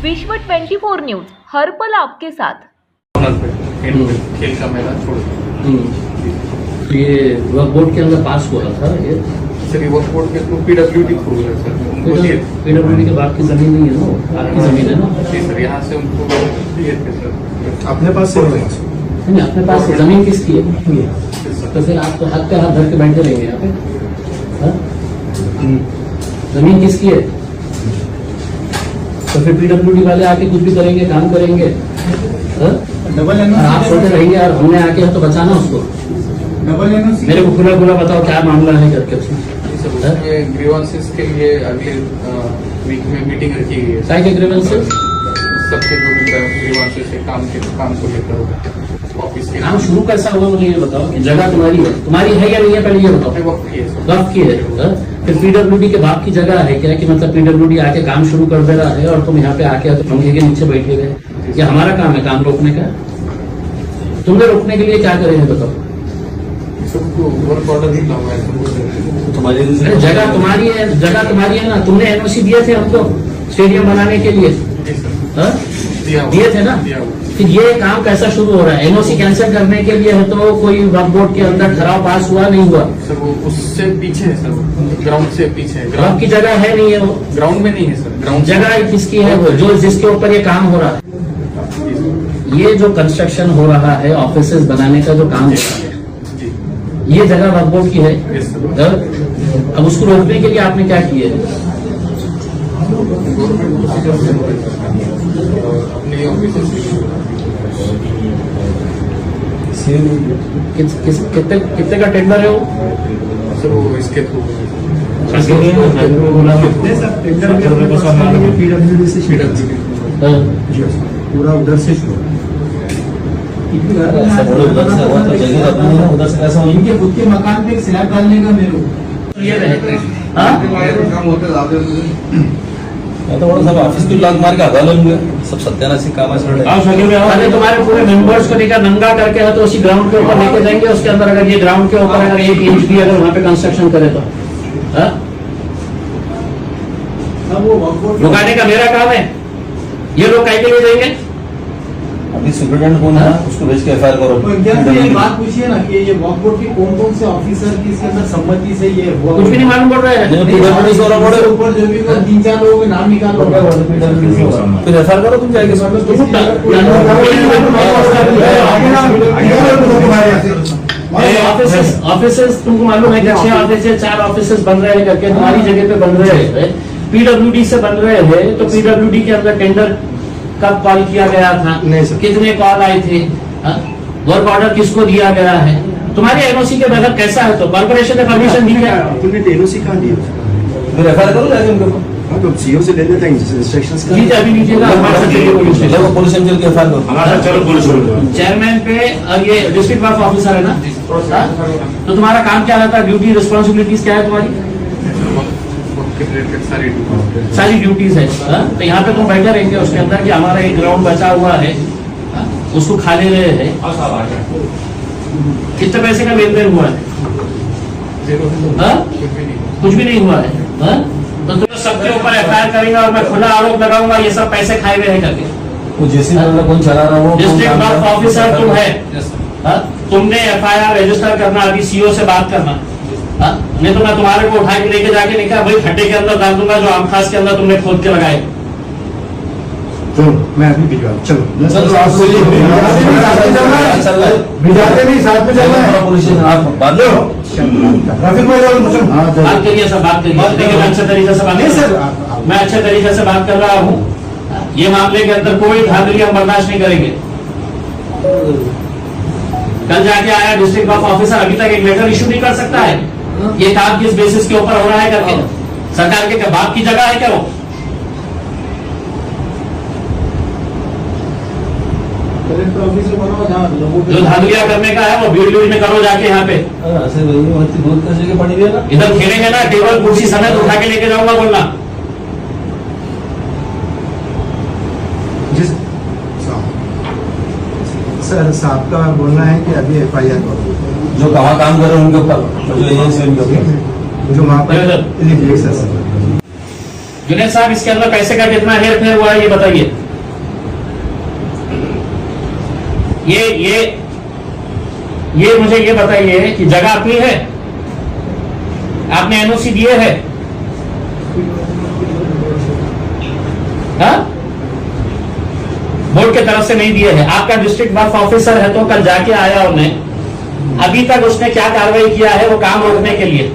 विश्व 24 न्यूज हर पल आपके साथ। खेल का मैदान छोड़ ये वक्फ बोर्ड के अंदर पास हुआ था ये सर, ये वक्फ बोर्ड के थ्रू पीडब्ल्यूडी थ्रू है सर। पीडब्ल्यूडी के बाद की जमीन नहीं है ना, आपकी जमीन है ना? जी सर, यहाँ से उनको दिए थे सर। अपने पास से नहीं, अपने पास जमीन किसकी है? तो फिर आप तो हाथ पे हाथ धर के बैठे रहेंगे यहाँ पे, हाँ? जमीन किसकी है? तो फिर पीडब्ल्यूडी वाले आके कुछ भी करेंगे, काम करेंगे, हाँ? डबल आप सोते रहेंगे और हमने आके तो बचाना उसको। डबल एनओसी मेरे को खुला खुला बताओ क्या मामला है करके उसमें। उसमें ग्रीवेंसेस के लिए अगले वीक में मीटिंग रखी गई है। क्या के ग्रीवेंसेस? सबके जो भी ग्रीवेंसेस है काम को लेकर होगा ऑफिस के काम शुरू कैसा हुआ मुझे ये बताओ कि जगह तुम्हारी है या नहीं है, पहले ये बताओ। वक्त की है सर। वक्त की है, हाँ? फिर पीडब्ल्यूडी के बाप की जगह है क्या कि मतलब पीडब्ल्यूडी आके काम शुरू कर दे रहा है और तुम यहाँ पे आके तो पंखे के नीचे बैठे गए? ये हमारा काम है काम रोकने का? तुमने रोकने के लिए क्या करे हैं बताओ? सबको वर्क ऑर्डर दिया हुआ है तुम्हारी अरे जगह तुम्हारी है ना, तुमने एनओसी दिए थे हमको स्टेडियम बनाने के लिए, हाँ? दिए थे ना? फिर ये काम कैसा शुरू हो रहा है? एनओसी कैंसिल करने के लिए है तो कोई वक्फ बोर्ड के अंदर ठहराव पास हुआ नहीं हुआ? सर वो उससे पीछे है सर, ग्राउंड से पीछे है। ग्राउंड की जगह है नहीं है वो? ग्राउंड में नहीं है सर, ग्राउंड जगह किसकी है वो जो जिसके ऊपर ये काम हो रहा है? ये जो कंस्ट्रक्शन हो रहा है, ऑफिसेज बनाने का जो काम हो रहा है, ये जगह वक्फ बोर्ड की है। अब उसको रोकने के लिए आपने क्या किया है? अपने ऑफिस कितने का टेंडर है वो? सर वो इसके थ्रू पीडब्ल्यूडी से पूरा उधर से शुरू उधर से कैसा इनके खुद के मकान पे स्लैब डालने का मेरे को ये रहे, तो बड़ा सब ऑफिस की लाग मार के आधा लोग सब सत्यानाशी काम है। अरे तुम्हारे पूरे मेंबर्स को लेकर नंगा करके है तो उसी ग्राउंड के ऊपर लेके जाएंगे। उसके अंदर अगर ये ग्राउंड के ऊपर अगर 1 इंच भी अगर वहाँ पे कंस्ट्रक्शन करे तो, हाँ? रुकाने का मेरा काम है। ये लोग कहीं के लिए जाएंगे? अभी सुप्रिटेंडेंट कौन है उसको भेज के एफआईआर करो। ये बात पूछिए ना कि ये वक्फ बोर्ड के कौन से ऑफिसर की इसके अंदर सम्मति से ये हुआ? कुछ भी नहीं मालूम पड़ रहा है। ऊपर जो भी 3-4 लोगों के नाम निकालो, फिर एफआईआर करो, तुम जाएंगे ऑफिसेस तुमको मालूम है कि 6 ऑफिस 4 ऑफिसेस बन रहे हैं करके तुम्हारी जगह पे बन रहे हैं, पीडब्ल्यूडी से बन रहे हैं। तो पीडब्ल्यूडी के अंदर टेंडर कब कॉल किया गया था? नहीं सर। कितने कॉल आए थे? वर्क ऑर्डर किसको दिया गया है? तुम्हारी एनओसी के बगैर कैसा है? तो कॉर्पोरेशन ने परमिशन दी क्या? तुमने एनओसी कहाँ दी? फिर एफआईआर करो जाके उनके ऊपर। हाँ तो सीओ से ले लेते हैं इंस्ट्रक्शंस का। लीजिए अभी लीजिएगा पुलिस चल के एफआईआर करो। चलो पुलिस चेयरमैन पे और ये डिस्ट्रिक्ट वर्क ऑफिसर है ना, हाँ? तो तुम्हारा काम क्या रहता है? ड्यूटी रिस्पॉन्सिबिलिटीज क्या है तुम्हारी? सारी ड्यूटीज है, हाँ? तो यहाँ पे तुम बैठे रहेंगे उसके अंदर कि हमारा एक ग्राउंड बचा हुआ है, हाँ? उसको खा ले रहे हैं। कितने पैसे का लेन देन हुआ है? हाँ? कुछ भी नहीं हुआ है, हाँ? तो तुम सबके ऊपर एफआईआर करेंगे और मैं खुला आरोप लगाऊंगा ये सब पैसे खाए हुए हैं करके। वो जैसे कौन चला रहा हो, डिस्ट्रिक्ट वर्क ऑफिसर तुम है, हाँ? तुमने एफआईआर रजिस्टर करना, अभी सीओ से बात करना, हाँ? नहीं तो मैं तुम्हारे को उठा के लेके जाके नहीं कहा भाई खड्डे के अंदर डाल दूंगा जो आम खास के अंदर तुमने खोद के लगाए। चलो मैं अभी भिजवा, चलो भिजाते नहीं, साथ में चलना है। पुलिस आप बात लो, ट्रैफिक में बात करिए सब, बात करिए, लेकिन अच्छे तरीके से बात नहीं सर, मैं अच्छे तरीके से बात कर रहा हूँ। ये मामले के अंदर कोई धांधली हम बर्दाश्त नहीं करेंगे। कल जाके आया डिस्ट्रिक्ट वर्क ऑफिसर, अभी तक एक लेटर इशू नहीं कर सकता है ये काम किस बेसिस के ऊपर हो रहा है करके। सरकार के बाप की जगह है क्या वो? जो धांधलियां करने का है वो भीड़ में करो जाके यहाँ पे। इधर खेलेंगे ना, टेबल कुर्सी समेत उठा के लेके जाऊंगा बोलना। सर साहब का बोलना है कि अभी एफआईआर करो जो कहाँ काम कर रहे हैं उनके ऊपर, जो वहाँ पर जुनेद साहब, इसके अंदर पैसे का कितना हेर फेर हुआ है ये बताइए। ये मुझे ये बताइए कि जगह अपनी है, आपने एनओसी दिए है? हाँ? बोर्ड की तरफ से नहीं दिए हैं। आपका डिस्ट्रिक्ट वर्क ऑफिसर है तो कल जाके आया उन्हें, अभी तक उसने क्या कार्रवाई किया है वो काम रोकने के लिए?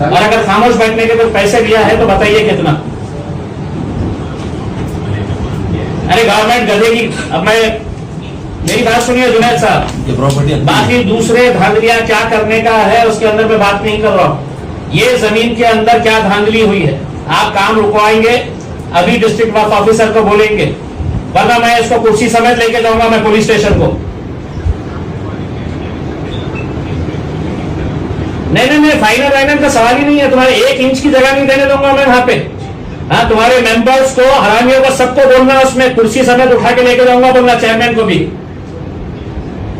और अगर खामोश बैठने के कुछ पैसे दिया है तो बताइए कितना? अरे गवर्नमेंट गधे की, अब मैं मेरी बात सुनिए जुनैद साहब, ये प्रॉपर्टी बाकी दूसरे धांधलियां क्या करने का है उसके अंदर मैं बात नहीं कर रहा हूं। ये जमीन के अंदर क्या धांधली हुई है, आप काम रुकवाएंगे, अभी डिस्ट्रिक्ट वर्क ऑफिसर को बोलेंगे, वरना मैं इसको कुर्सी समेत लेके जाऊंगा मैं पुलिस स्टेशन को। नहीं, फाइनल का सवाल ही नहीं है, तुम्हारे 1 इंच की जगह नहीं देने दूंगा मैं वहां पे। हाँ, तुम्हारे मेंबर्स को, हरामियों को, सबको बोलना, उसमें कुर्सी समेत उठा के लेके जाऊंगा, बोलना चेयरमैन को भी।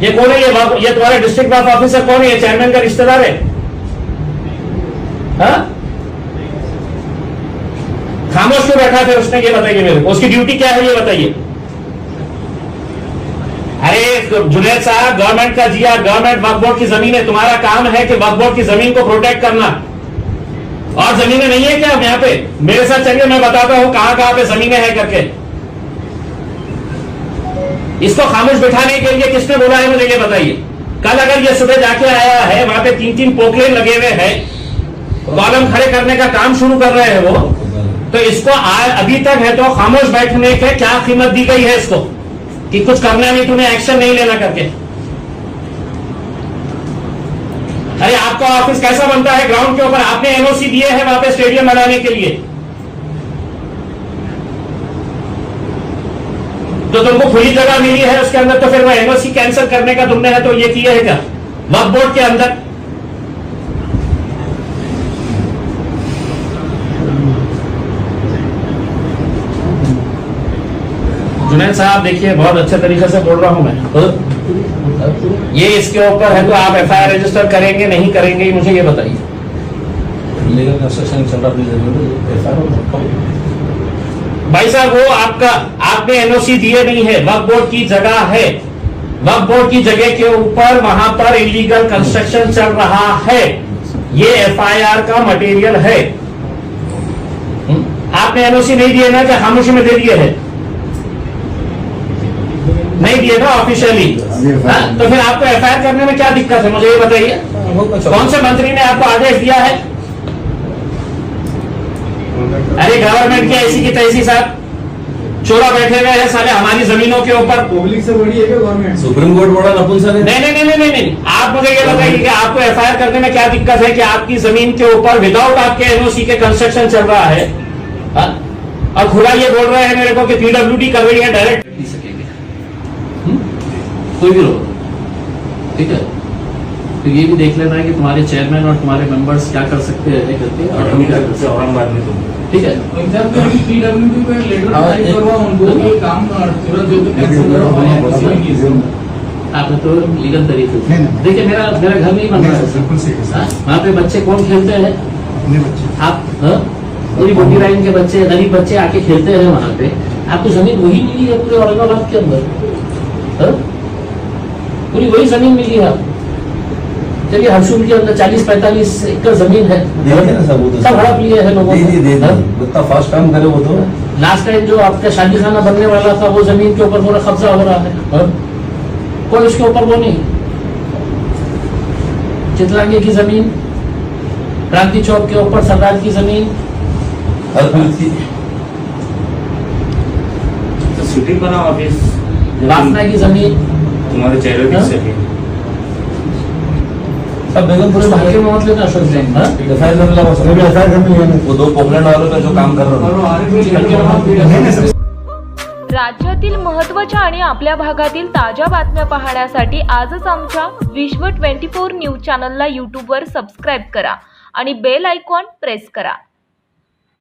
ये कौन है? ये तुम्हारे डिस्ट्रिक्ट वर्क ऑफिसर कौन है? ये चेयरमैन का रिश्तेदार है? हाँ? खामोश क्यों बैठा फिर उसने, ये बताइए मेरे को, उसकी ड्यूटी क्या है ये बताइए। अरे जुनैद साहब, गवर्नमेंट का जिया, गवर्नमेंट वक्फ बोर्ड की जमीन है, तुम्हारा काम है कि वक्फ बोर्ड की जमीन को प्रोटेक्ट करना। और जमीनें नहीं है क्या यहाँ पे? मेरे साथ चलिए, मैं बताता हूं कहां कहां पे जमीनें हैं करके। इसको खामोश बिठाने के लिए किसने बोला है मुझे ये बताइए। कल अगर ये सुबह जाके आया है, वहां पे 3-3 पोकलेन लगे हुए हैं, कॉलम खड़े करने का काम शुरू कर रहे हैं वो, तो इसको अभी तक है तो खामोश बैठने के क्या कीमत दी गई है इसको कि कुछ करना नहीं, तुम्हें एक्शन नहीं लेना करके। अरे आपका ऑफिस कैसा बनता है ग्राउंड के ऊपर? आपने एनओसी दिए हैं वहां पे स्टेडियम बनाने के लिए, तो तुमको खुली जगह मिली है उसके अंदर, तो फिर वो एनओसी कैंसिल करने का तुमने है तो ये किया है क्या वक्फ बोर्ड के अंदर? जुनैद साहब देखिए, बहुत अच्छे तरीके से बोल रहा हूं मैं। ये इसके ऊपर है तो आप एफआईआर रजिस्टर करेंगे नहीं करेंगे मुझे ये बताइए। लीगल कंस्ट्रक्शन चल रहा है भाई साहब, वो आपने एनओसी दिए नहीं है, वक्फ बोर्ड की जगह है, वक्फ बोर्ड की जगह के ऊपर वहां पर इलीगल कंस्ट्रक्शन चल रहा है, ये एफआईआर का मटेरियल है। आपने एनओसी नहीं दिए ना, क्या खामोशी में दे दिए है? नहीं दिए ना ऑफिशियली, तो फिर आपको एफआईआर करने में क्या दिक्कत है मुझे ये बताइए। कौन से मंत्री ने आपको आदेश दिया है? अरे गवर्नमेंट की ऐसी की तैसी साहब, चोरा बैठे हुए हैं साले हमारी जमीनों के ऊपर। पब्लिक से बड़ी है क्या गवर्नमेंट? सुप्रीम कोर्ट बड़ा नपुंसक है। नहीं, आप मुझे ये बताइए कि आपको एफआईआर करने में क्या दिक्कत है कि आपकी जमीन के ऊपर विदाउट आपके एनओसी के कंस्ट्रक्शन चल रहा है, और खुला ये बोल रहे हैं मेरे को कि पीडब्ल्यूडी कर रही है डायरेक्ट कोई भी लोग, ठीक है? तो ये भी देख लेना है कि तुम्हारे चेयरमैन और तुम्हारे मेंबर्स क्या कर सकते हैं करके, और हम क्या कर सकते हैं औरंगाबाद में, तुम ठीक है? पीडब्ल्यूडी को एक लेटर टाइप करवा उनको, ये काम तुरंत जो आपने तो लीगल तरीके से देखिए, मेरा घर नहीं बन रहा है, वहाँ पे बच्चे कौन खेलते हैं? आप पूरी बॉडी लाइन के बच्चे, गरीब बच्चे आके खेलते हैं वहाँ पे, आपको जमीन वही मिली है पूरे औरंगाबाद के अंदर, पूरी वही जमीन मिली है। चलिए हरसूल के अंदर 40-45 एकड़ जमीन है, सब हड़प लिए है लोगों ने। इतना फास्ट काम करे वो तो। लास्ट टाइम जो आपका शादी खाना बनने वाला था वो जमीन के ऊपर पूरा कब्जा हो रहा है, कौन उसके ऊपर? वो नहीं, चितलांगे की जमीन, क्रांति चौक के ऊपर सरदार की जमीन, शूटिंग बना ऑफिस, वासना की जमीन, तुम्हारे चेहरे की जमीन, सब बेगमपुर में भाग्य में मत लेना अशोक सिंह। वो 2 पोकलैंड वालों पे जो काम कर रहे हैं। राज्यातील महत्त्वाच्या आणि आपल्या भागातील ताज्या बातम्या पाहण्यासाठी आजच आमच्या विश्व 24 न्यूज चॅनलला यूट्यूबवर सबस्क्राईब करा आणि बेल आयकॉन प्रेस करा।